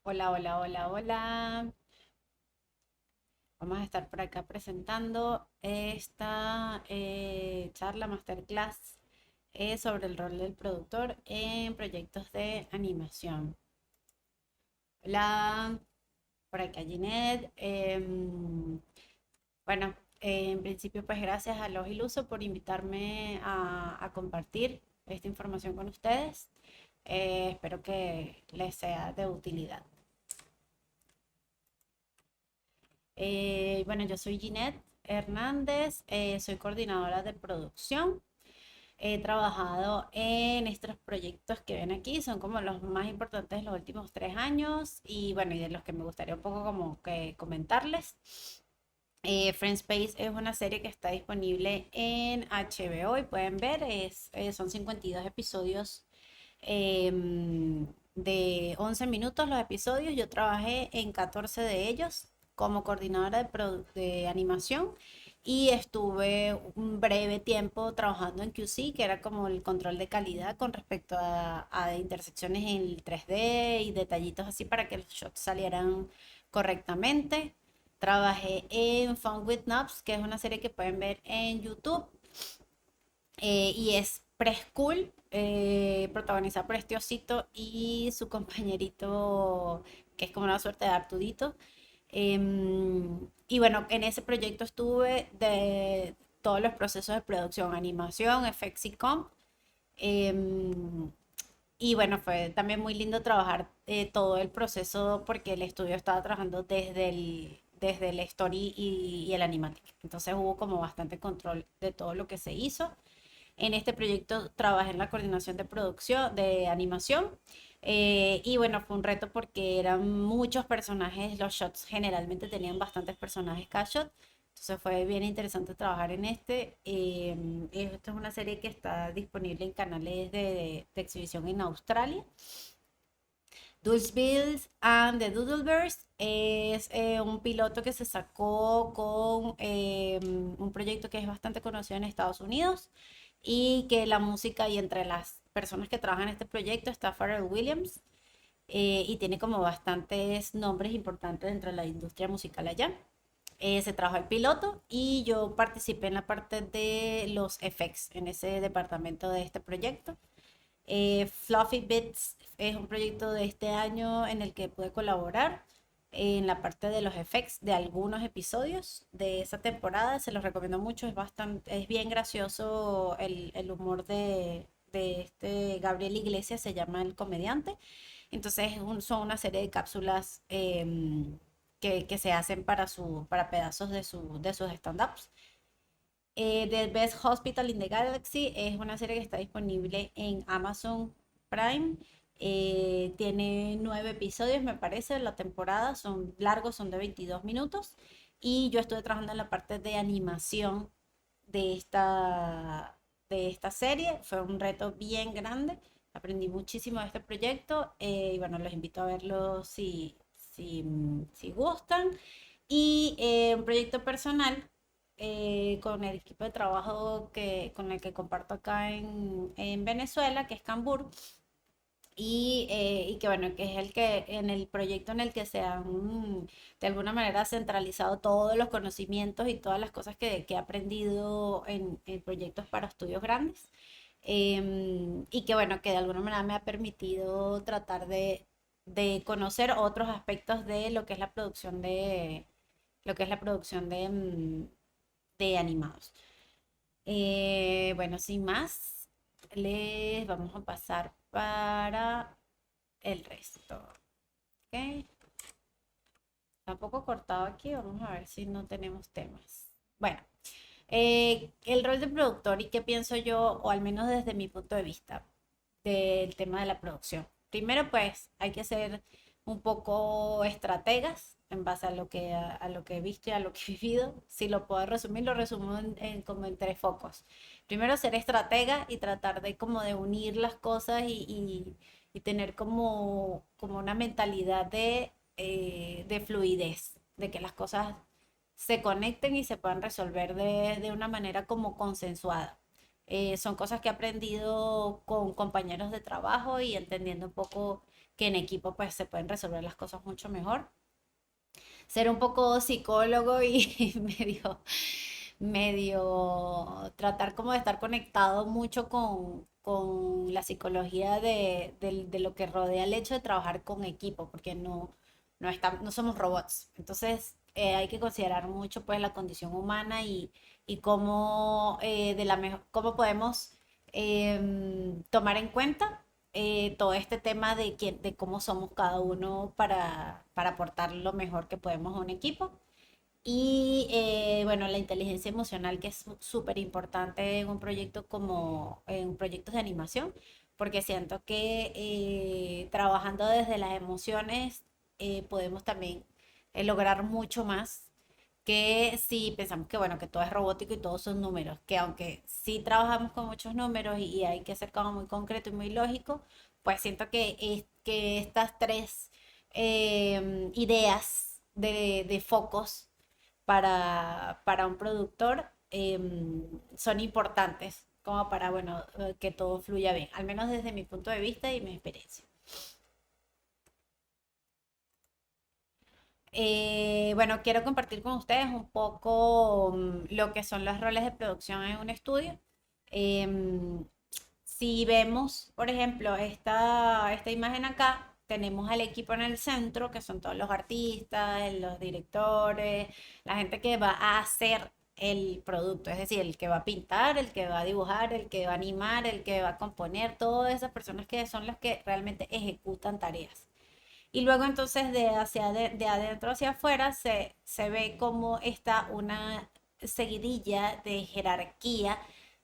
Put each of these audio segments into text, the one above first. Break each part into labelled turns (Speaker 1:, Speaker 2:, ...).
Speaker 1: Hola, hola, hola, hola. Vamos a estar por acá presentando esta charla masterclass sobre el rol del productor en proyectos de animación. Hola, por acá Ginette. Bueno, en principio pues gracias a Los Iluso por invitarme a compartir esta información con ustedes. Espero que les sea de utilidad. Bueno, yo soy Ginette Hernández, soy coordinadora de producción. He trabajado en estos proyectos que ven aquí, son como los más importantes de los últimos 3 años y bueno, y de los que me gustaría un poco como que comentarles. Friends Space es una serie que está disponible en HBO y pueden ver, son 52 episodios de 11 minutos los episodios. Yo trabajé en 14 de ellos como coordinadora de animación y estuve un breve tiempo trabajando en QC, que era como el control de calidad con respecto a intersecciones en el 3D y detallitos así para que los shots salieran correctamente. Trabajé en Fun with Knobs, que es una serie que pueden ver en YouTube y es preschool, protagonizada por este osito y su compañerito, que es como una suerte de Artudito. Y bueno, en ese proyecto estuve de todos los procesos de producción, animación, effects y comp. Em, y bueno, fue también muy lindo trabajar todo el proceso porque el estudio estaba trabajando desde el story y el animatic. Entonces hubo como bastante control de todo lo que se hizo. En este proyecto trabajé en la coordinación de producción, de animación. Y bueno, fue un reto porque eran muchos personajes, los shots generalmente tenían bastantes personajes cada shot. Entonces fue bien interesante trabajar en este. Esto es una serie que está disponible en canales de exhibición en Australia. Dulcebills and the Doodlebears es un piloto que se sacó con un proyecto que es bastante conocido en Estados Unidos y que la música y entre las personas que trabajan en este proyecto está Pharrell Williams y tiene como bastantes nombres importantes dentro de la industria musical allá. Se trabajó el piloto y yo participé en la parte de los effects en ese departamento de este proyecto. Fluffy Bits es un proyecto de este año en el que pude colaborar en la parte de los effects de algunos episodios de esa temporada. Se los recomiendo mucho, es bien gracioso el humor de este Gabriel Iglesias, se llama el comediante. Entonces son una serie de cápsulas que se hacen para pedazos de sus stand-ups. The Best Hospital in the Galaxy es una serie que está disponible en Amazon Prime. Tiene 9 episodios, me parece, la temporada. Son largos, son de 22 minutos. Y yo estuve trabajando en la parte de animación de esta serie. Fue un reto bien grande. Aprendí muchísimo de este proyecto. Y bueno, los invito a verlo si gustan. Y un proyecto personal con el equipo de trabajo con el que comparto acá en Venezuela, que es Cambur, y que bueno, que es el que en el proyecto en el que se han de alguna manera centralizado todos los conocimientos y todas las cosas que he aprendido en proyectos para estudios grandes. Y que bueno, que de alguna manera me ha permitido tratar de conocer otros aspectos de lo que es la producción de animados. Bueno, sin más, les vamos a pasar para el resto. ¿Ok? Está un poco cortado aquí, vamos a ver si no tenemos temas. Bueno, el rol de productor y qué pienso yo, o al menos desde mi punto de vista, del tema de la producción. Primero, pues hay que ser un poco estrategas en base a lo que he visto y a lo que he vivido. Si lo puedo resumir, lo resumo como en 3 focos. Primero, ser estratega y tratar de como de unir las cosas y tener como una mentalidad de fluidez, de que las cosas se conecten y se puedan resolver de una manera como consensuada. Son cosas que he aprendido con compañeros de trabajo y entendiendo un poco que en equipo pues se pueden resolver las cosas mucho mejor. Ser un poco psicólogo y medio tratar como de estar conectado mucho con la psicología de lo que rodea el hecho de trabajar con equipo, porque no somos robots. Entonces hay que considerar mucho pues la condición humana y cómo, cómo podemos tomar en cuenta todo este tema de cómo somos cada uno para aportar lo mejor que podemos a un equipo. Y bueno, la inteligencia emocional que es súper importante en un proyecto como en proyectos de animación, porque siento que trabajando desde las emociones podemos también lograr mucho más que si pensamos que bueno, que todo es robótico y todos son números, que aunque sí trabajamos con muchos números y hay que ser como muy concreto y muy lógico, pues siento que estas tres ideas de focos para un productor son importantes como para, bueno, que todo fluya bien, al menos desde mi punto de vista y mi experiencia. Bueno, quiero compartir con ustedes un poco lo que son los roles de producción en un estudio. Em, si vemos, por ejemplo, esta imagen acá, tenemos al equipo en el centro, que son todos los artistas, los directores, la gente que va a hacer el producto, es decir, el que va a pintar, el que va a dibujar, el que va a animar, el que va a componer, todas esas personas que son las que realmente ejecutan tareas. Y luego entonces de adentro hacia afuera se ve como está una seguidilla de jerarquía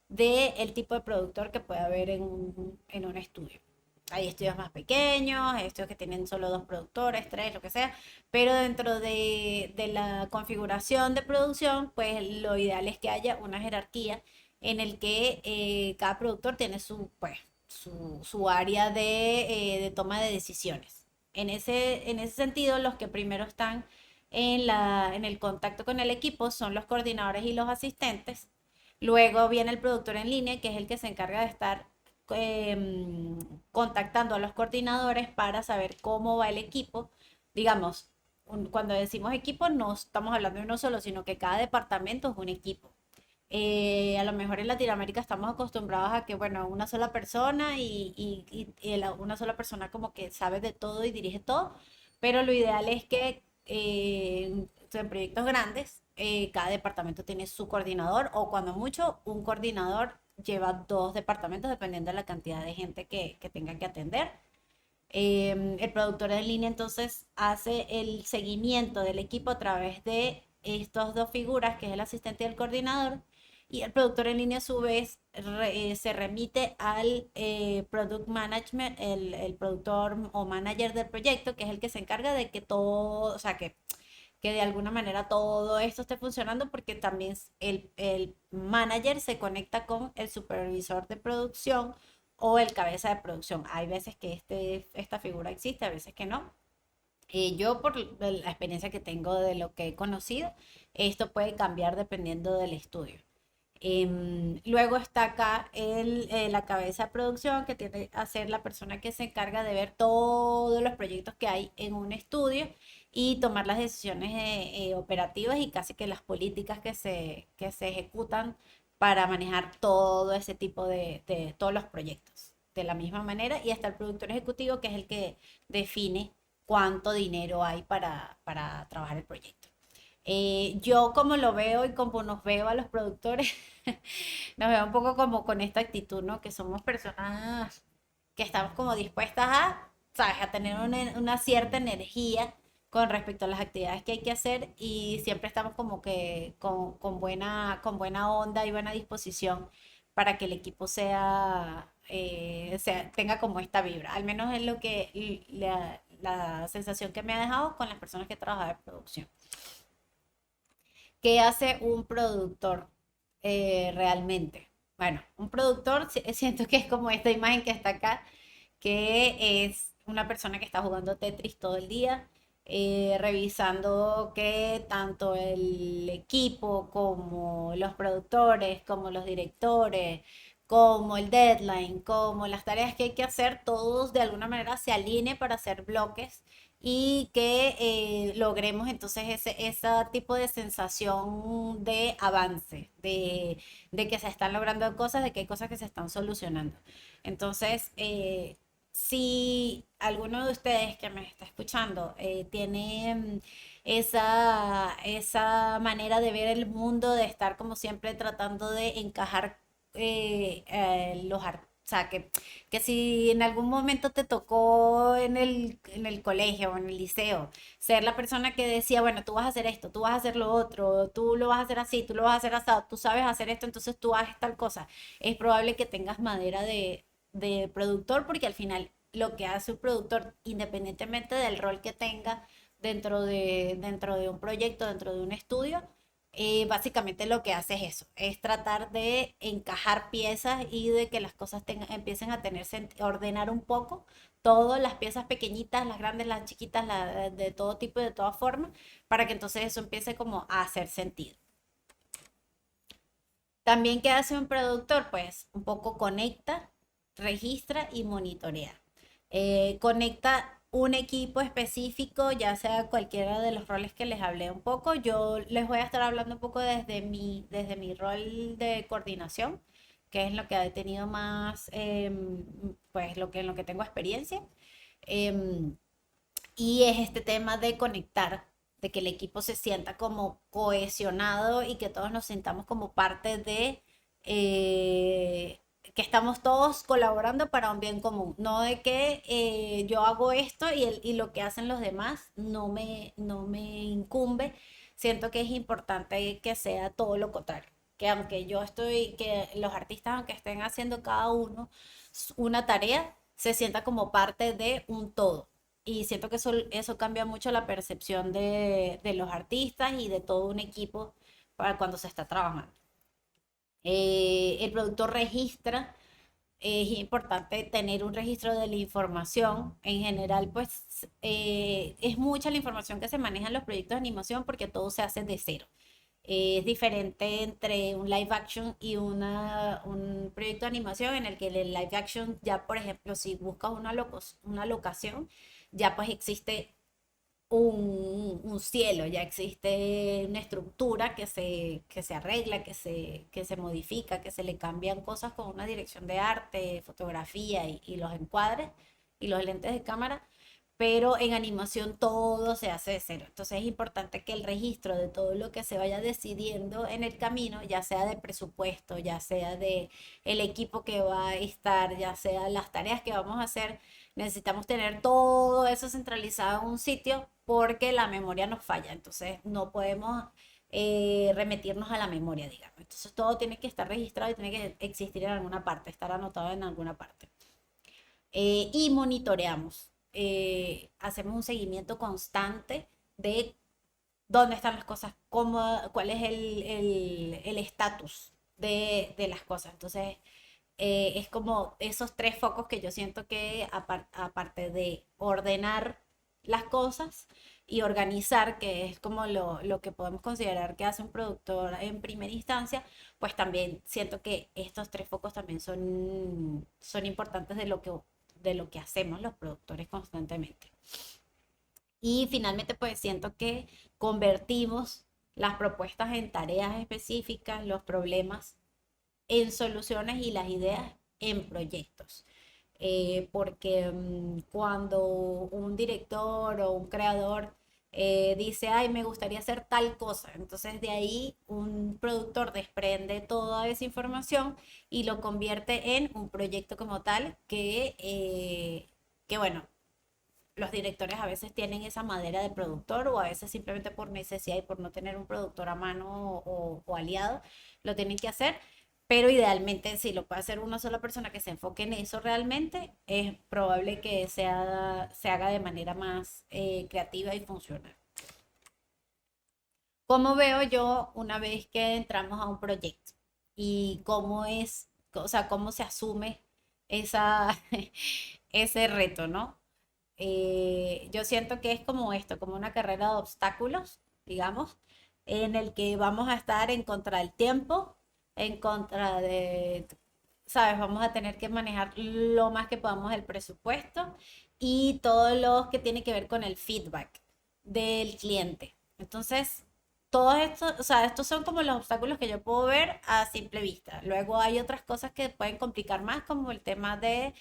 Speaker 1: del tipo de productor que puede haber en un estudio. Hay estudios más pequeños, hay estudios que tienen solo dos productores, tres, lo que sea, pero dentro de la configuración de producción, pues lo ideal es que haya una jerarquía en el que cada productor tiene su área de toma de decisiones. En ese sentido, los que primero están en el contacto con el equipo son los coordinadores y los asistentes. Luego viene el productor en línea, que es el que se encarga de estar eh, contactando a los coordinadores para saber cómo va el equipo. Digamos, cuando decimos equipo no estamos hablando de uno solo, sino que cada departamento es un equipo. A lo mejor en Latinoamérica estamos acostumbrados a que, bueno, una sola persona una sola persona como que sabe de todo y dirige todo, pero lo ideal es que en proyectos grandes cada departamento tiene su coordinador o cuando mucho un coordinador lleva dos departamentos dependiendo de la cantidad de gente que tenga que atender. El productor en línea entonces hace el seguimiento del equipo a través de estas dos figuras, que es el asistente y el coordinador, y el productor en línea a su vez se remite al product management, el productor o manager del proyecto, que es el que se encarga de que todo, o sea, que de alguna manera todo esto esté funcionando porque también el manager se conecta con el supervisor de producción o el cabeza de producción. Hay veces que esta figura existe, a veces que no. Yo por la experiencia que tengo de lo que he conocido, esto puede cambiar dependiendo del estudio. Luego está acá la cabeza de producción, que tiene a ser la persona que se encarga de ver todos los proyectos que hay en un estudio y tomar las decisiones operativas y casi que las políticas que se ejecutan para manejar todo ese tipo de todos los proyectos. De la misma manera, y hasta el productor ejecutivo, que es el que define cuánto dinero hay para trabajar el proyecto. Yo como lo veo y como nos veo a los productores, nos veo un poco como con esta actitud, ¿no? Que somos personas que estamos como dispuestas a, ¿sabes? A tener una cierta energía con respecto a las actividades que hay que hacer y siempre estamos como que con buena onda y buena disposición para que el equipo tenga como esta vibra. Al menos es lo que la sensación que me ha dejado con las personas que trabajan en producción. ¿Qué hace un productor realmente? Bueno, un productor siento que es como esta imagen que está acá, que es una persona que está jugando Tetris todo el día, revisando que tanto el equipo como los productores, como los directores, como el deadline, como las tareas que hay que hacer, todos de alguna manera se alineen para hacer bloques y que logremos entonces ese tipo de sensación de avance, de que se están logrando cosas, de que hay cosas que se están solucionando. Entonces, si alguno de ustedes que me está escuchando tiene esa manera de ver el mundo, de estar como siempre tratando de encajar o sea, que si en algún momento te tocó en el colegio o en el liceo ser la persona que decía, bueno, tú vas a hacer esto, tú vas a hacer lo otro, tú lo vas a hacer así, tú lo vas a hacer así, tú sabes hacer esto, entonces tú haces tal cosa, es probable que tengas madera de productor porque al final lo que hace un productor, independientemente del rol que tenga dentro de un proyecto, dentro de un estudio, básicamente lo que hace es eso, es tratar de encajar piezas y de que las cosas empiecen a tenerse, ordenar un poco todas las piezas pequeñitas, las grandes, las chiquitas, de todo tipo y de todas formas, para que entonces eso empiece como a hacer sentido. También, ¿qué hace un productor? Pues un poco conecta, registra y monitorea. Conecta un equipo específico, ya sea cualquiera de los roles que les hablé un poco. Yo les voy a estar hablando un poco desde mi rol de coordinación, que es lo que he tenido más, pues en lo que tengo experiencia. Em, y es este tema de conectar, de que el equipo se sienta como cohesionado y que todos nos sintamos como parte de que estamos todos colaborando para un bien común. No de que yo hago esto y lo que hacen los demás no me incumbe. Siento que es importante que sea todo lo contrario. Que aunque que los artistas, aunque estén haciendo cada uno una tarea, se sienta como parte de un todo. Y siento que eso cambia mucho la percepción de los artistas y de todo un equipo para cuando se está trabajando. El productor registra, es importante tener un registro de la información. En general, pues es mucha la información que se maneja en los proyectos de animación porque todo se hace de cero. Es diferente entre un live action y un proyecto de animación en el que el live action ya, por ejemplo, si buscas una locación, ya pues existe un cielo, ya existe una estructura que se arregla, que se modifica, que se le cambian cosas con una dirección de arte, fotografía y los encuadres y los lentes de cámara, pero en animación todo se hace de cero. Entonces es importante que el registro de todo lo que se vaya decidiendo en el camino, ya sea de presupuesto, ya sea de el equipo que va a estar, ya sea las tareas que vamos a hacer, necesitamos tener todo eso centralizado en un sitio porque la memoria nos falla. Entonces no podemos remitirnos a la memoria, digamos. Entonces todo tiene que estar registrado y tiene que existir en alguna parte, estar anotado en alguna parte. Y monitoreamos. Hacemos un seguimiento constante de dónde están las cosas, cuál es el estatus de las cosas. Entonces, es como esos tres focos que yo siento que aparte de ordenar las cosas y organizar, que es como lo que podemos considerar que hace un productor en primera instancia, pues también siento que estos tres focos también son importantes de lo que hacemos los productores constantemente. Y finalmente, pues siento que convertimos las propuestas en tareas específicas, los problemas en soluciones y las ideas en proyectos. Porque cuando un director o un creador dice, ay, me gustaría hacer tal cosa, entonces de ahí un productor desprende toda esa información y lo convierte en un proyecto como tal que bueno, los directores a veces tienen esa madera de productor o a veces simplemente por necesidad y por no tener un productor a mano o aliado, lo tienen que hacer. Pero idealmente, si lo puede hacer una sola persona que se enfoque en eso realmente, es probable que se haga de manera más creativa y funcional. ¿Cómo veo yo una vez que entramos a un proyecto? Y cómo es, o sea, cómo se asume esa, ese reto, ¿no? Yo siento que es como esto, como una carrera de obstáculos, digamos, en el que vamos a estar en contra del tiempo, en contra de ¿sabes? Vamos a tener que manejar lo más que podamos el presupuesto y todo lo que tiene que ver con el feedback del cliente. Entonces, todo esto, o sea, estos son como los obstáculos que yo puedo ver a simple vista. Luego hay otras cosas que pueden complicar más, como el tema de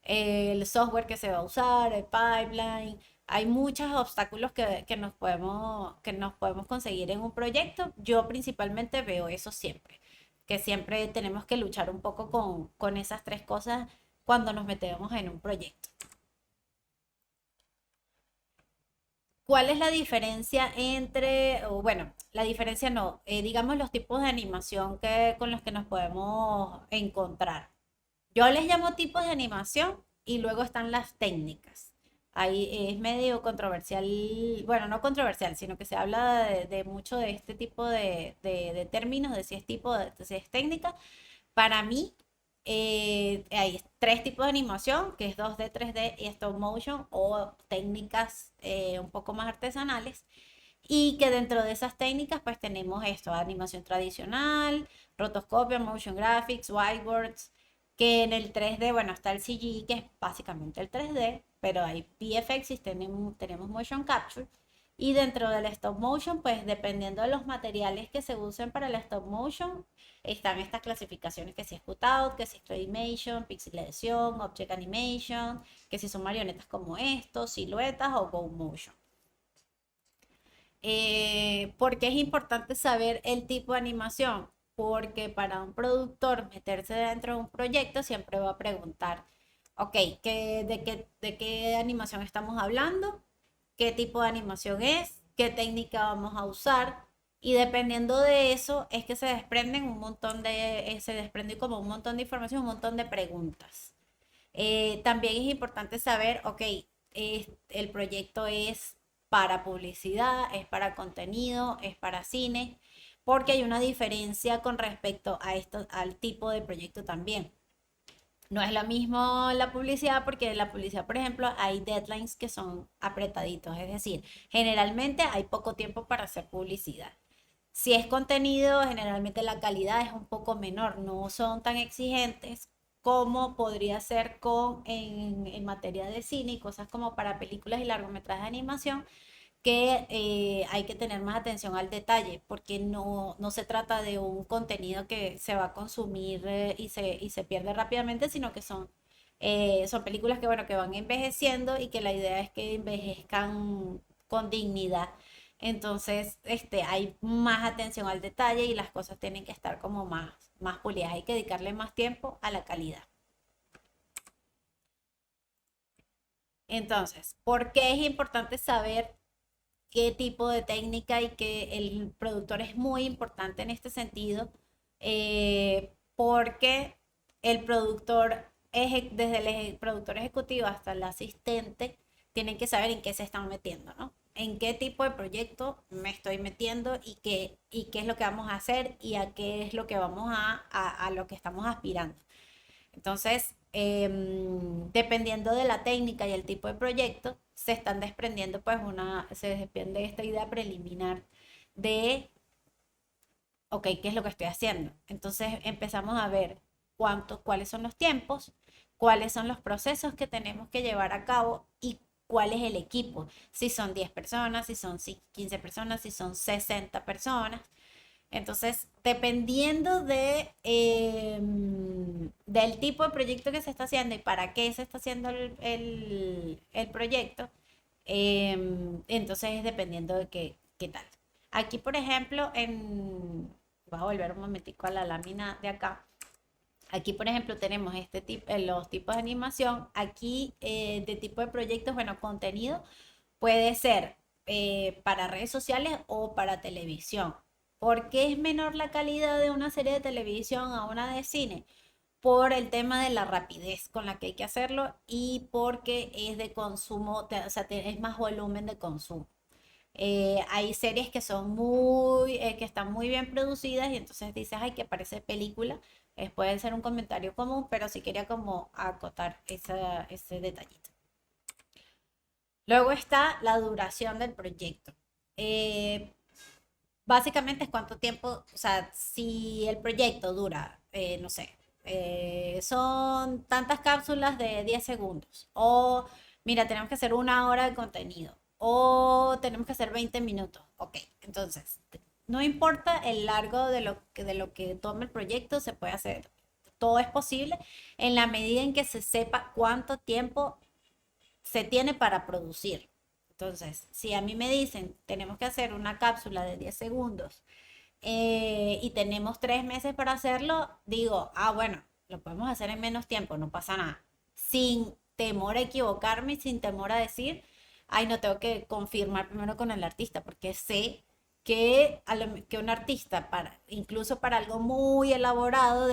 Speaker 1: el software que se va a usar, el pipeline. Hay muchos obstáculos que nos podemos conseguir en un proyecto. Yo principalmente veo eso siempre, que siempre tenemos que luchar un poco con esas tres cosas cuando nos metemos en un proyecto. ¿Cuál es la diferencia entre, o bueno, la diferencia no, digamos los tipos de animación con los que nos podemos encontrar? Yo les llamo tipos de animación y luego están las técnicas. Ahí es medio controversial, bueno, no controversial, sino que se habla de mucho de este tipo de términos, de si es tipo, de si es técnica. Para mí, hay tres tipos de animación, que es 2D, 3D y stop motion, o técnicas un poco más artesanales. Y que dentro de esas técnicas, pues tenemos esto, animación tradicional, rotoscopio, motion graphics, whiteboards, que en el 3D, bueno, está el CG, que es básicamente el 3D, pero hay VFX y tenemos motion capture. Y dentro del stop motion, pues dependiendo de los materiales que se usen para el stop motion, están estas clasificaciones que si es cutout, que si es claymation, pixelation, object animation, que si son marionetas como estos, siluetas o go motion. ¿Por qué es importante saber el tipo de animación? Porque para un productor meterse dentro de un proyecto siempre va a preguntar, ok, de qué animación estamos hablando? ¿Qué tipo de animación es? ¿Qué técnica vamos a usar? Y dependiendo de eso es que se desprenden un montón se desprende como un montón de información, un montón de preguntas. También es importante saber, ok, el proyecto es para publicidad, es para contenido, es para cine, porque hay una diferencia con respecto a esto, al tipo de proyecto también. No es lo mismo la publicidad porque en la publicidad, por ejemplo, hay deadlines que son apretaditos, es decir, generalmente hay poco tiempo para hacer publicidad. Si es contenido, generalmente la calidad es un poco menor, no son tan exigentes como podría ser en materia de cine y cosas como para películas y largometrajes de animación, que hay que tener más atención al detalle, porque no se trata de un contenido que se va a consumir y se pierde rápidamente, sino que son películas que, bueno, que van envejeciendo y que la idea es que envejezcan con dignidad. Entonces, hay más atención al detalle y las cosas tienen que estar como más pulidas. Hay que dedicarle más tiempo a la calidad. Entonces, ¿por qué es importante saber qué tipo de técnica y que el productor es muy importante en este sentido? Porque el productor, desde el productor ejecutivo hasta el asistente, tienen que saber en qué se están metiendo, ¿no? En qué tipo de proyecto me estoy metiendo y qué es lo que vamos a hacer y a qué es lo que a lo que estamos aspirando. Entonces, dependiendo de la técnica y el tipo de proyecto, se están desprendiendo, pues se desprende esta idea preliminar de, ok, ¿qué es lo que estoy haciendo? Entonces empezamos a ver cuáles son los tiempos, cuáles son los procesos que tenemos que llevar a cabo y cuál es el equipo. Si son 10 personas, si son 15 personas, si son 60 personas. Entonces, dependiendo del tipo de proyecto que se está haciendo y para qué se está haciendo el proyecto, entonces es dependiendo de qué tal. Aquí, por ejemplo, voy a volver un momentico a la lámina de acá. Aquí, por ejemplo, tenemos los tipos de animación. Aquí, de tipo de proyectos, bueno, contenido puede ser para redes sociales o para televisión. ¿Por qué es menor la calidad de una serie de televisión a una de cine? Por el tema de la rapidez con la que hay que hacerlo y porque es de consumo, o sea, es más volumen de consumo. Hay series que que están muy bien producidas y entonces dices, ay, que parece película. Puede ser un comentario común, pero sí quería como acotar ese detallito. Luego está la duración del proyecto. Eh, Básicamente es cuánto tiempo, o sea, si el proyecto dura, no sé, son tantas cápsulas de 10 segundos. O, mira, tenemos que hacer 1 hora de contenido. O tenemos que hacer 20 minutos. Ok, entonces, no importa el largo de lo que tome el proyecto, se puede hacer. Todo es posible en la medida en que se sepa cuánto tiempo se tiene para producir. Entonces, si a mí me dicen, tenemos que hacer una cápsula de 10 segundos y tenemos 3 meses para hacerlo, digo, ah, bueno, lo podemos hacer en menos tiempo, no pasa nada. Sin temor a equivocarme, sin temor a decir, ay, no tengo que confirmar primero con el artista, porque sé que un artista, incluso para algo muy elaborado,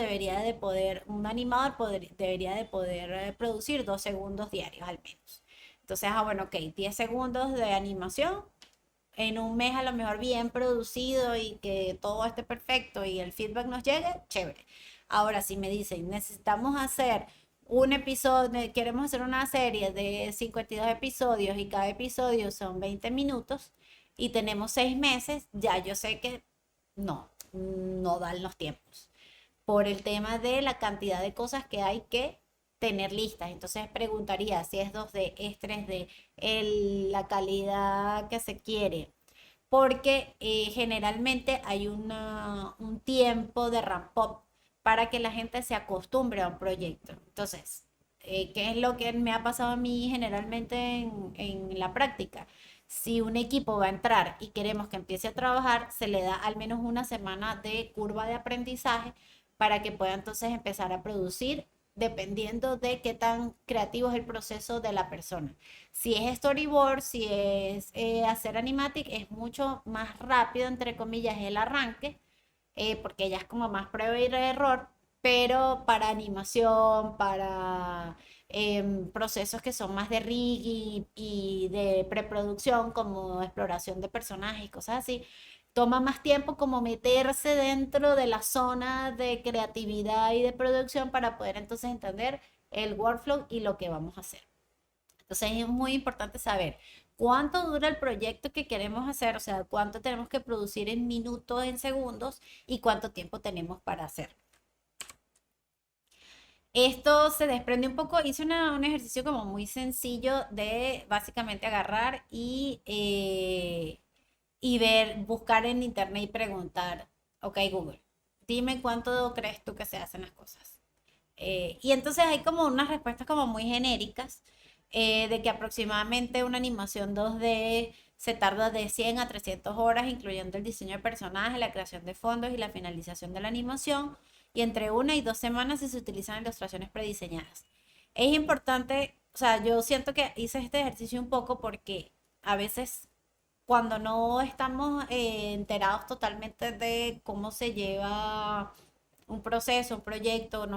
Speaker 1: un animador debería de poder producir 2 segundos diarios al menos. Entonces, ah, bueno, ok, 10 segundos de animación en un mes a lo mejor bien producido y que todo esté perfecto y el feedback nos llegue, chévere. Ahora, si me dicen, necesitamos hacer un episodio, queremos hacer una serie de 52 episodios y cada episodio son 20 minutos y tenemos 6 meses, ya yo sé que no dan los tiempos por el tema de la cantidad de cosas que hay que tener listas. Entonces preguntaría si es 2D, es 3D, la calidad que se quiere, porque generalmente hay un tiempo de ramp up para que la gente se acostumbre a un proyecto. Entonces, ¿qué es lo que me ha pasado a mí generalmente en la práctica? Si un equipo va a entrar y queremos que empiece a trabajar, se le da al menos una semana de curva de aprendizaje para que pueda entonces empezar a producir dependiendo de qué tan creativo es el proceso de la persona. Si es storyboard, si es hacer animatic, es mucho más rápido, entre comillas, el arranque, porque ya es como más prueba y error, pero para animación, para procesos que son más de rigging y de preproducción, como exploración de personajes y cosas así, toma más tiempo como meterse dentro de la zona de creatividad y de producción para poder entonces entender el workflow y lo que vamos a hacer. Entonces es muy importante saber cuánto dura el proyecto que queremos hacer, o sea, cuánto tenemos que producir en minutos, en segundos y cuánto tiempo tenemos para hacer. Esto se desprende un poco, hice un ejercicio como muy sencillo de básicamente agarrar y ver, buscar en internet y preguntar, ok Google, dime cuánto crees tú que se hacen las cosas. Y entonces hay como unas respuestas como muy genéricas de que aproximadamente una animación 2D se tarda de 100 a 300 horas, incluyendo el diseño de personajes, la creación de fondos y la finalización de la animación, y entre 1 y 2 semanas si se utilizan ilustraciones prediseñadas. Es importante, o sea, yo siento que hice este ejercicio un poco porque a veces cuando no estamos enterados totalmente de cómo se lleva un proceso, un proyecto,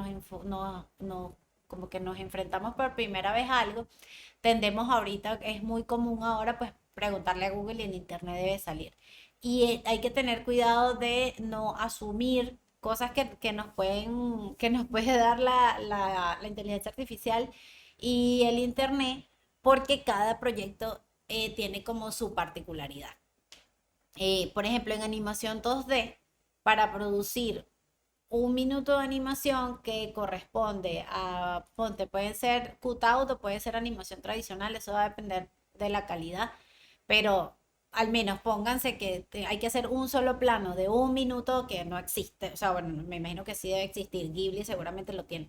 Speaker 1: como que nos enfrentamos por primera vez a algo, tendemos ahorita, es muy común ahora, pues preguntarle a Google y en internet debe salir. Y hay que tener cuidado de no asumir cosas que nos puede dar la inteligencia artificial y el internet, porque cada proyecto tiene como su particularidad. Por ejemplo, en animación 2D, para producir 1 minuto de animación que corresponde a, ponte, puede ser cutout o puede ser animación tradicional, eso va a depender de la calidad, pero al menos pónganse que hay que hacer un solo plano de 1 minuto que no existe, o sea, bueno, me imagino que sí debe existir, Ghibli seguramente lo tiene.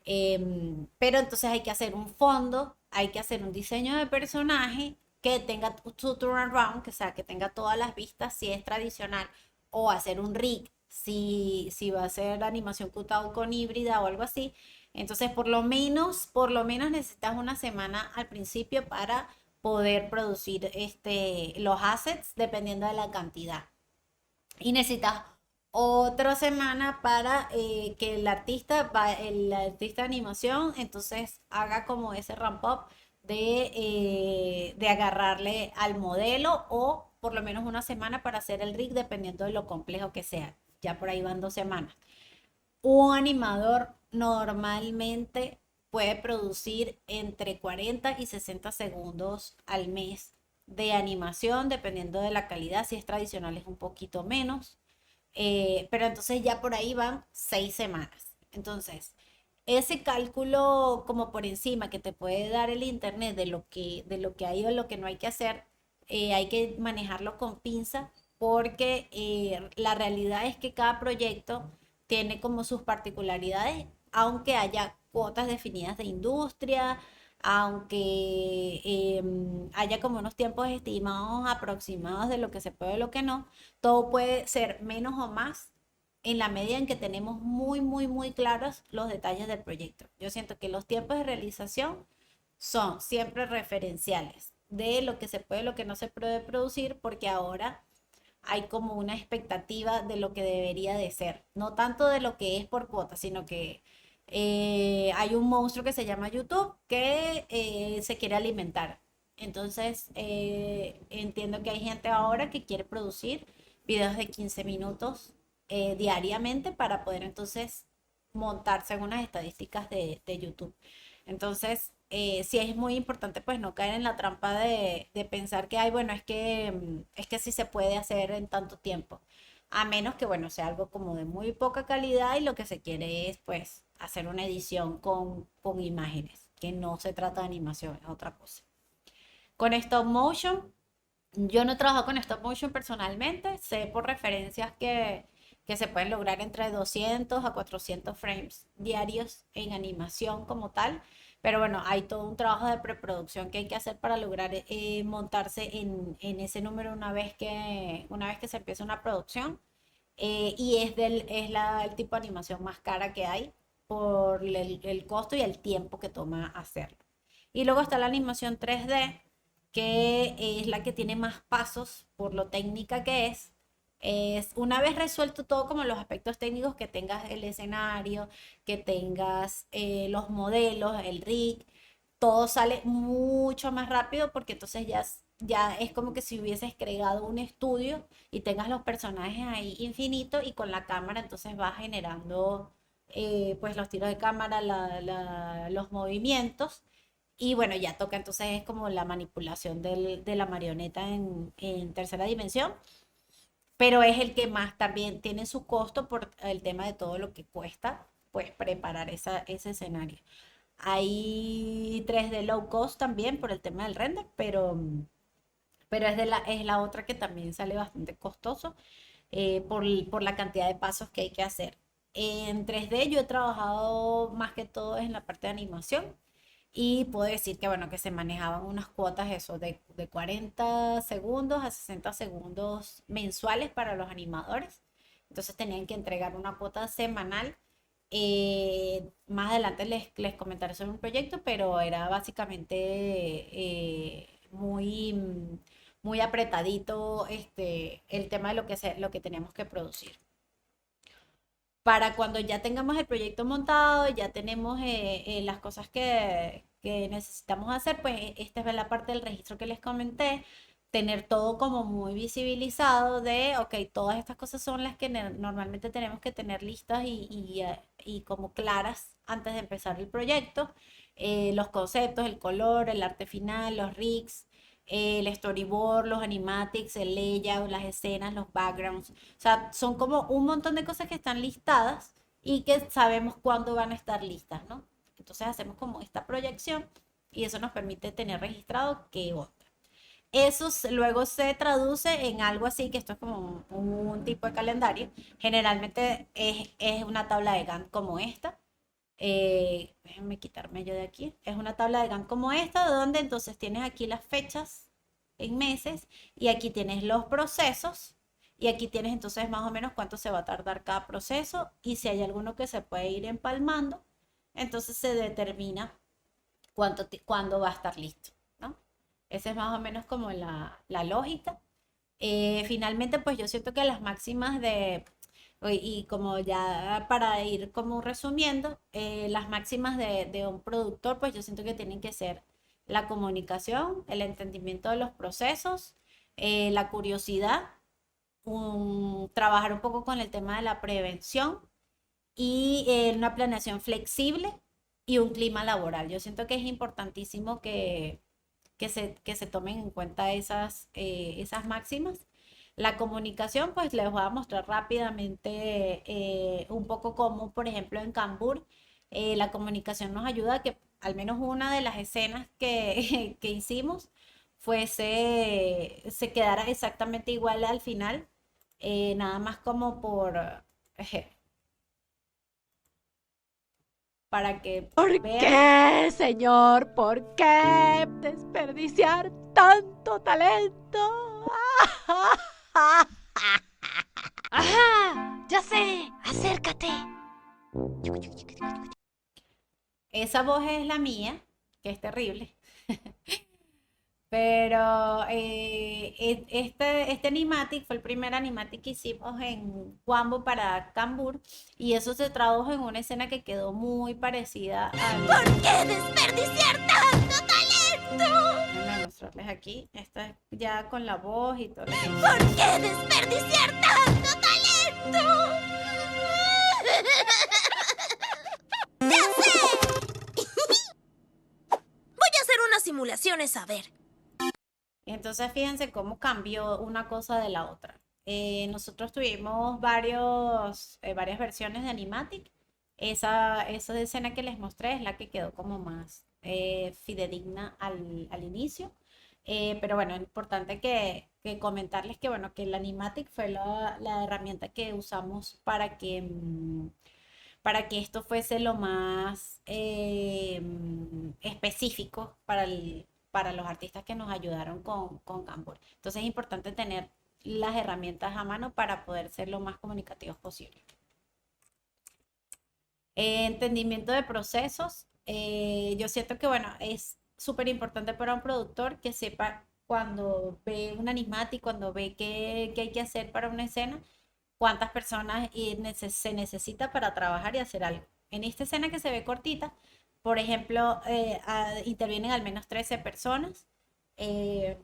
Speaker 1: Pero entonces hay que hacer un fondo, hay que hacer un diseño de personaje que tenga su turnaround, que sea, que tenga todas las vistas si es tradicional, o hacer un rig si va a ser animación cutout con híbrida o algo así. Entonces, por lo menos necesitas una semana al principio para poder producir los assets dependiendo de la cantidad. Y necesitas otra semana para que el artista de animación, entonces haga como ese ramp up de agarrarle al modelo o por lo menos una semana para hacer el rig dependiendo de lo complejo que sea. Ya por ahí van 2 semanas. Un animador normalmente puede producir entre 40 y 60 segundos al mes de animación, dependiendo de la calidad. Si es tradicional es un poquito menos. Pero entonces ya por ahí van 6 semanas. Entonces, ese cálculo como por encima que te puede dar el internet de lo que hay o lo que no hay que hacer, hay que manejarlo con pinza porque la realidad es que cada proyecto tiene como sus particularidades, aunque haya cuotas definidas de industria, aunque haya como unos tiempos estimados aproximados de lo que se puede y lo que no, todo puede ser menos o más en la medida en que tenemos muy claros los detalles del proyecto. Yo siento que los tiempos de realización son siempre referenciales de lo que se puede y lo que no se puede producir, porque ahora hay como una expectativa de lo que debería de ser, no tanto de lo que es por cuota, sino que hay un monstruo que se llama YouTube que se quiere alimentar. Entonces, entiendo que hay gente ahora que quiere producir videos de 15 minutos diariamente para poder entonces montar según las estadísticas de YouTube. Entonces, sí es muy importante pues no caer en la trampa de pensar que, ay, bueno, es que sí se puede hacer en tanto tiempo. A menos que, bueno, sea algo como de muy poca calidad y lo que se quiere es pues hacer una edición con imágenes, que no se trata de animación, es otra cosa. Con stop motion, yo no he trabajado con stop motion personalmente, sé por referencias que se pueden lograr entre 200 a 400 frames diarios en animación como tal, pero bueno, hay todo un trabajo de preproducción que hay que hacer para lograr montarse en ese número una vez que se empieza una producción, y el tipo de animación más cara que hay por el costo y el tiempo que toma hacerlo. Y luego está la animación 3D, que es la que tiene más pasos por lo técnica que es. Es una vez resuelto todo como los aspectos técnicos, que tengas el escenario, que tengas los modelos, el rig, todo sale mucho más rápido porque entonces ya es como que si hubieses creado un estudio y tengas los personajes ahí infinito y con la cámara entonces vas generando pues los tiros de cámara, los movimientos. Y bueno, ya toca entonces es como la manipulación de la marioneta en tercera dimensión, pero es el que más también tiene su costo por el tema de todo lo que cuesta pues preparar ese escenario. Hay 3D low cost también por el tema del render, pero es la otra que también sale bastante costoso por la cantidad de pasos que hay que hacer. En 3D yo he trabajado más que todo en la parte de animación y puedo decir que, bueno, que se manejaban unas cuotas eso de 40 segundos a 60 segundos mensuales para los animadores. Entonces tenían que entregar una cuota semanal. Más adelante les comentaré sobre un proyecto, pero era básicamente muy apretadito el tema de lo que teníamos que producir. Para cuando ya tengamos el proyecto montado, ya tenemos las cosas que necesitamos hacer, pues esta es la parte del registro que les comenté, tener todo como muy visibilizado de, ok, todas estas cosas son las que normalmente tenemos que tener listas y como claras antes de empezar el proyecto, los conceptos, el color, el arte final, los rigs, el storyboard, los animatics, el layout, las escenas, los backgrounds. O sea, son como un montón de cosas que están listadas y que sabemos cuándo van a estar listas, ¿no? Entonces hacemos como esta proyección y eso nos permite tener registrado qué onda. Luego se traduce en algo así, que esto es como un tipo de calendario. Generalmente es una tabla de Gantt como esta. Déjenme quitarme yo de aquí. Es una tabla de Gantt como esta, donde entonces tienes aquí las fechas en meses y aquí tienes los procesos y aquí tienes entonces más o menos cuánto se va a tardar cada proceso y si hay alguno que se puede ir empalmando, entonces se determina cuándo va a estar listo, ¿no? Esa es más o menos como la lógica. Finalmente, pues yo siento que las máximas y como ya para ir como resumiendo, las máximas de un productor, pues yo siento que tienen que ser la comunicación, el entendimiento de los procesos, la curiosidad, trabajar un poco con el tema de la prevención y una planeación flexible y un clima laboral. Yo siento que es importantísimo que se tomen en cuenta esas máximas. La comunicación, pues les voy a mostrar rápidamente un poco cómo, por ejemplo, en Cambur, la comunicación nos ayuda a que al menos una de las escenas que, que hicimos se quedara exactamente igual al final, nada más como para que
Speaker 2: ¿Por
Speaker 1: vean.
Speaker 2: qué, señor? ¿Por qué desperdiciar tanto talento?
Speaker 3: ¡Ajá! ¡Ya sé! ¡Acércate!
Speaker 1: Esa voz es la mía, que es terrible. Pero este animatic fue el primer animatic que hicimos en Wambo para Cambur y eso se tradujo en una escena que quedó muy parecida
Speaker 3: ¿Por
Speaker 1: al...
Speaker 3: qué desperdiciar tanto talento?
Speaker 1: Déjenme mostrarles aquí. Esta es ya con la voz y todo lo que
Speaker 3: ¿Por
Speaker 1: hicimos.
Speaker 3: qué desperdiciar tanto talento? ¡Ya sé! Voy a hacer unas simulaciones a ver.
Speaker 1: Entonces fíjense cómo cambió una cosa de la otra. Nosotros tuvimos varias versiones de Animatic. Esa escena que les mostré es la que quedó como más fidedigna al inicio. Pero bueno, es importante que comentarles que, bueno, que el Animatic fue la herramienta que usamos para que esto fuese lo más específico para los artistas que nos ayudaron con Canva. Entonces es importante tener las herramientas a mano para poder ser lo más comunicativos posible. Entendimiento de procesos. Yo siento que, bueno, es súper importante para un productor que sepa cuando ve un animático, cuando ve qué hay que hacer para una escena, cuántas personas se necesita para trabajar y hacer algo. En esta escena que se ve cortita, por ejemplo, intervienen al menos 13 personas,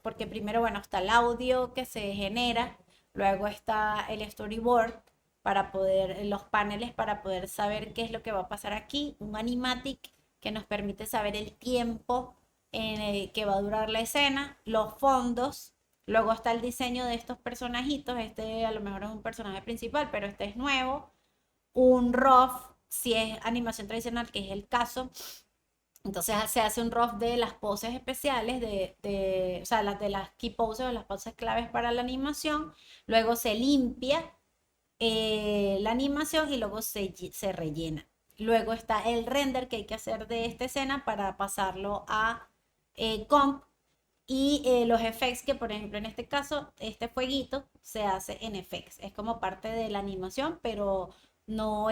Speaker 1: porque primero, bueno, está el audio que se genera, luego está el storyboard para poder, los paneles para poder saber qué es lo que va a pasar aquí, un animatic que nos permite saber el tiempo en el que va a durar la escena, los fondos. Luego está el diseño de estos personajitos. Este a lo mejor es un personaje principal, pero este es nuevo. Un ROF, si es animación tradicional, que es el caso. Entonces se hace un ROF de las poses especiales, o sea, de las key poses o las poses claves para la animación. Luego se limpia la animación y luego se rellena. Luego está el render que hay que hacer de esta escena para pasarlo a comp y los effects que, por ejemplo, en este caso, este fueguito se hace en effects. Es como parte de la animación, pero no,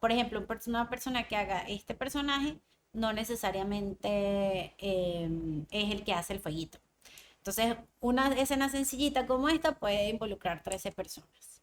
Speaker 1: por ejemplo, una persona que haga este personaje no necesariamente es el que hace el fueguito. Entonces, una escena sencillita como esta puede involucrar 13 personas.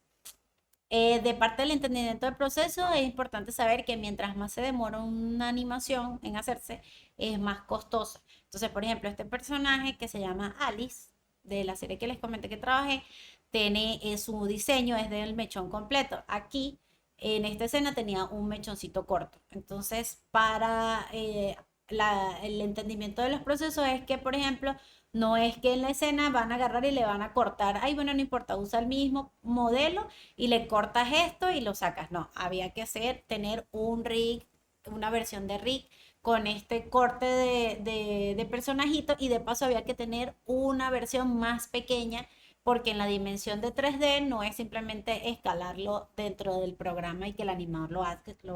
Speaker 1: De parte del entendimiento del proceso, es importante saber que mientras más se demora una animación en hacerse, es más costosa. Entonces, por ejemplo, este personaje que se llama Alice, de la serie que les comenté que trabajé, tiene su diseño es del mechón completo. Aquí, en esta escena, tenía un mechoncito corto. Entonces, para el entendimiento de los procesos es que, por ejemplo, no es que en la escena van a agarrar y le van a cortar, ay, bueno, no importa, usa el mismo modelo y le cortas esto y lo sacas. No, había que tener un rig, una versión de rig con este corte de personajito y de paso había que tener una versión más pequeña porque en la dimensión de 3D no es simplemente escalarlo dentro del programa y que el animador lo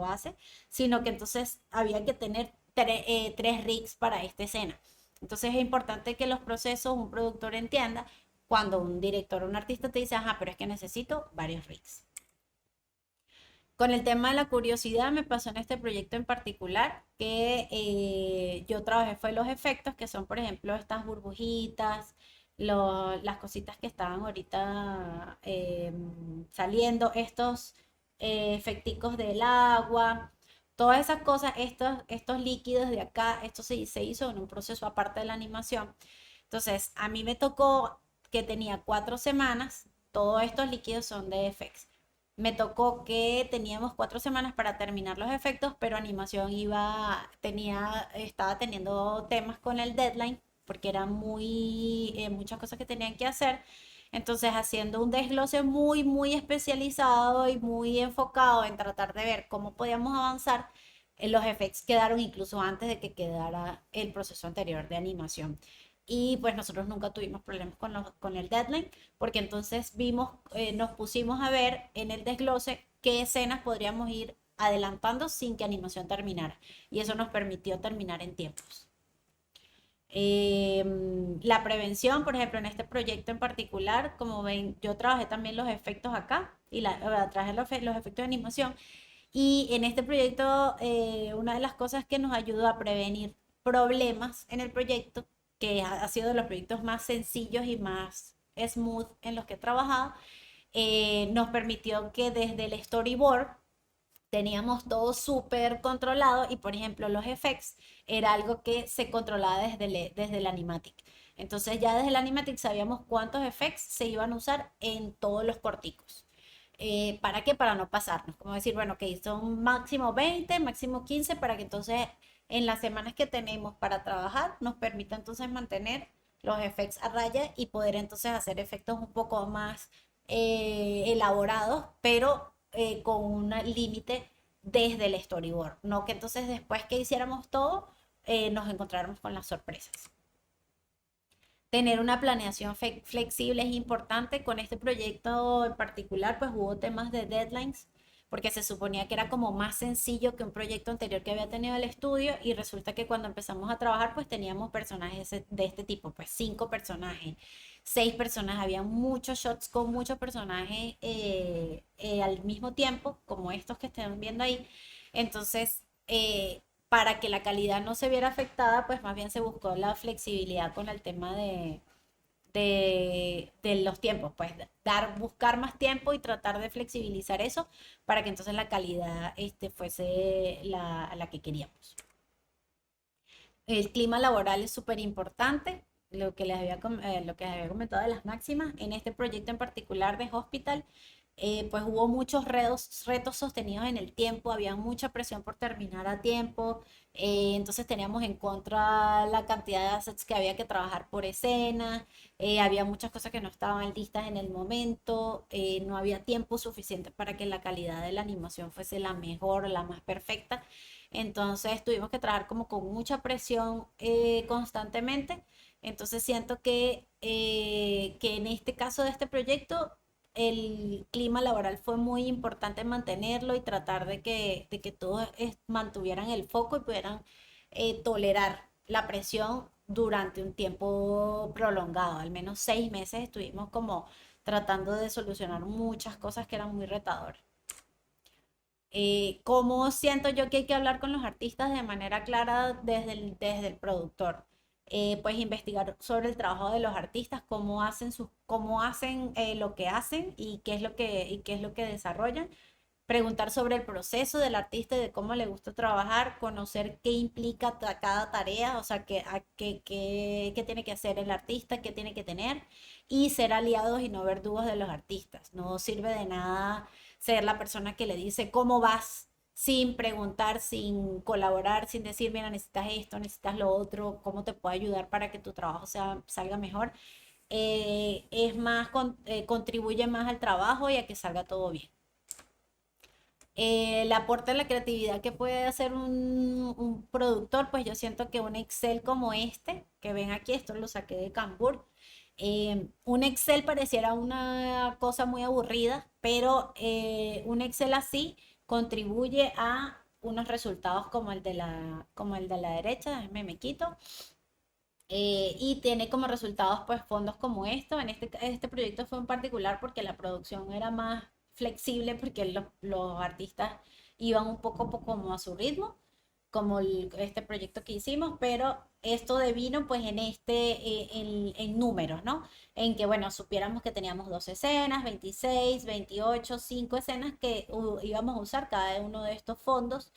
Speaker 1: hace, sino que entonces había que tener tres rigs para esta escena. Entonces es importante que los procesos un productor entienda cuando un director o un artista te dice, ajá, pero es que necesito varios rigs. Con el tema de la curiosidad me pasó en este proyecto en particular que yo trabajé fue los efectos, que son por ejemplo estas burbujitas, las cositas que estaban ahorita saliendo, estos efecticos del agua, todas esas cosas, estos líquidos de acá, esto se hizo en un proceso aparte de la animación. Entonces, a mí me tocó que tenía 4 semanas, todos estos líquidos son de FX. Me tocó que teníamos 4 semanas para terminar los efectos, pero animación estaba teniendo temas con el deadline, porque eran muchas cosas que tenían que hacer. Entonces, haciendo un desglose muy, muy especializado y muy enfocado en tratar de ver cómo podíamos avanzar, los effects quedaron incluso antes de que quedara el proceso anterior de animación. Y pues nosotros nunca tuvimos problemas con el deadline, porque entonces nos pusimos a ver en el desglose qué escenas podríamos ir adelantando sin que animación terminara. Y eso nos permitió terminar en tiempos. La prevención, por ejemplo, en este proyecto en particular, como ven, yo trabajé también los efectos acá y traje los efectos de animación. Y en este proyecto, una de las cosas que nos ayudó a prevenir problemas en el proyecto, que ha sido de los proyectos más sencillos y más smooth en los que he trabajado, nos permitió que desde el storyboard teníamos todo súper controlado y, por ejemplo, los effects era algo que se controlaba desde el animatic. Entonces ya desde el animatic sabíamos cuántos effects se iban a usar en todos los corticos. ¿Para qué? Para no pasarnos. Como decir, bueno, que son máximo 20, máximo 15, para que entonces en las semanas que tenemos para trabajar nos permita entonces mantener los effects a raya y poder entonces hacer efectos un poco más elaborados, pero con un límite desde el storyboard. No que entonces después que hiciéramos todo, nos encontráramos con las sorpresas. Tener una planeación flexible es importante. Con este proyecto en particular, pues hubo temas de deadlines, porque se suponía que era como más sencillo que un proyecto anterior que había tenido el estudio, y resulta que cuando empezamos a trabajar, pues teníamos personajes de este tipo, pues 5 personajes, 6 personajes, había muchos shots con muchos personajes al mismo tiempo, como estos que están viendo ahí. Entonces, para que la calidad no se viera afectada, pues más bien se buscó la flexibilidad con el tema de los tiempos, pues buscar más tiempo y tratar de flexibilizar eso para que entonces la calidad fuese la que queríamos. El clima laboral es súper importante, lo que les había comentado de las máximas. En este proyecto en particular de Hospital, pues hubo muchos retos sostenidos en el tiempo, había mucha presión por terminar a tiempo, entonces teníamos en contra la cantidad de assets que había que trabajar por escena, había muchas cosas que no estaban listas en el momento, no había tiempo suficiente para que la calidad de la animación fuese la mejor, la más perfecta. Entonces tuvimos que trabajar como con mucha presión constantemente. Entonces siento que en este caso de este proyecto el clima laboral fue muy importante mantenerlo y tratar de que todos mantuvieran el foco y pudieran tolerar la presión durante un tiempo prolongado. Al menos 6 meses estuvimos como tratando de solucionar muchas cosas que eran muy retadoras. ¿Cómo siento yo que hay que hablar con los artistas de manera clara desde el productor? Pues investigar sobre el trabajo de los artistas, cómo hacen lo que hacen y qué es lo que desarrollan. Preguntar sobre el proceso del artista y de cómo le gusta trabajar, conocer qué implica cada tarea, o sea, qué tiene que hacer el artista, qué tiene que tener, y ser aliados y no verdugos de los artistas. No sirve de nada ser la persona que le dice cómo vas, sin preguntar, sin colaborar, sin decir, mira, necesitas esto, necesitas lo otro, cómo te puedo ayudar para que tu trabajo salga mejor. Contribuye más al trabajo y a que salga todo bien. El aporte de la creatividad que puede hacer un productor, pues yo siento que un Excel como este, que ven aquí, esto lo saqué de Canva. Un Excel pareciera una cosa muy aburrida, pero un Excel así contribuye a unos resultados como el de la derecha. Me quito. Y tiene como resultados pues fondos como esto. En este proyecto fue en particular porque la producción era más flexible, porque los artistas iban un poco como a su ritmo, como este proyecto que hicimos, pero esto devino pues en números, ¿no? En que, bueno, supiéramos que teníamos 2 escenas, 26, 28, 5 escenas que íbamos a usar cada uno de estos fondos,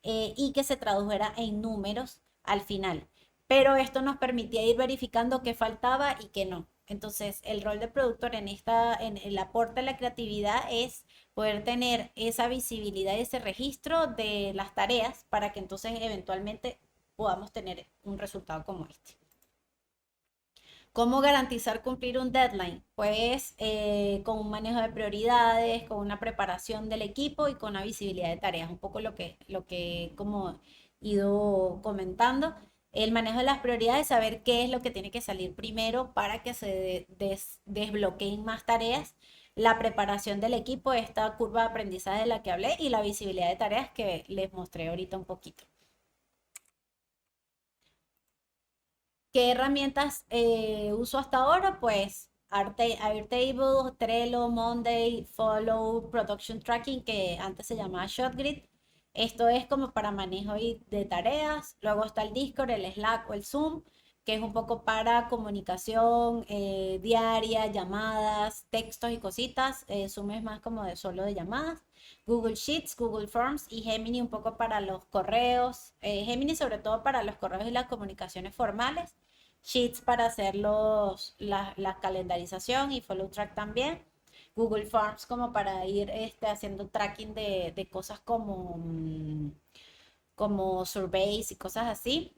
Speaker 1: y que se tradujera en números al final. Pero esto nos permitía ir verificando qué faltaba y qué no. Entonces, el rol de productor en el aporte a la creatividad es poder tener esa visibilidad y ese registro de las tareas para que entonces eventualmente podamos tener un resultado como este. ¿Cómo garantizar cumplir un deadline? Pues con un manejo de prioridades, con una preparación del equipo y con una visibilidad de tareas, un poco lo que como ido comentando. El manejo de las prioridades, saber qué es lo que tiene que salir primero para que se desbloqueen más tareas. La preparación del equipo, esta curva de aprendizaje de la que hablé y la visibilidad de tareas que les mostré ahorita un poquito. ¿Qué herramientas uso hasta ahora? Pues Airtable, Trello, Monday, Follow, Production Tracking, que antes se llamaba ShotGrid. Esto es como para manejo de tareas. Luego está el Discord, el Slack o el Zoom, que es un poco para comunicación diaria, llamadas, textos y cositas. Zoom es más como de solo de llamadas. Google Sheets, Google Forms y Gemini un poco para los correos. Gemini sobre todo para los correos y las comunicaciones formales. Sheets para hacer la calendarización y follow track también. Google Forms como para ir haciendo tracking de cosas como surveys y cosas así.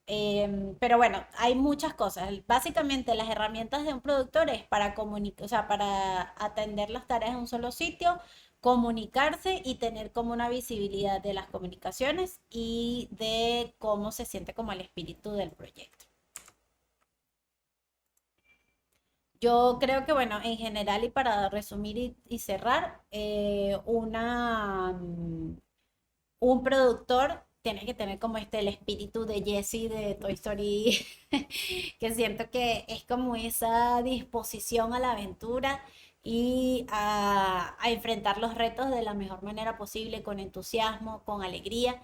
Speaker 1: Pero bueno, hay muchas cosas. Básicamente las herramientas de un productor es para comunicar, o sea, para atender las tareas en un solo sitio, comunicarse y tener como una visibilidad de las comunicaciones y de cómo se siente como el espíritu del proyecto. Yo creo que, bueno, en general y para resumir y cerrar, un productor tiene que tener como el espíritu de Jessie de Toy Story, que siento que es como esa disposición a la aventura y a enfrentar los retos de la mejor manera posible, con entusiasmo, con alegría,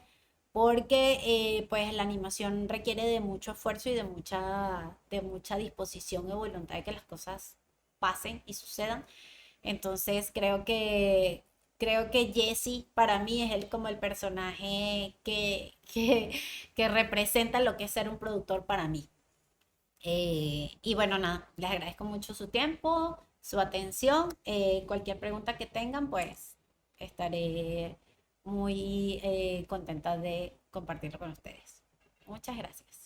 Speaker 1: porque pues la animación requiere de mucho esfuerzo y de mucha disposición y voluntad de que las cosas pasen y sucedan. Entonces creo que Jesse para mí es como el personaje que representa lo que es ser un productor para mí. Y bueno, nada, les agradezco mucho su tiempo, su atención. Cualquier pregunta que tengan, pues estaré muy contenta de compartirlo con ustedes. Muchas gracias.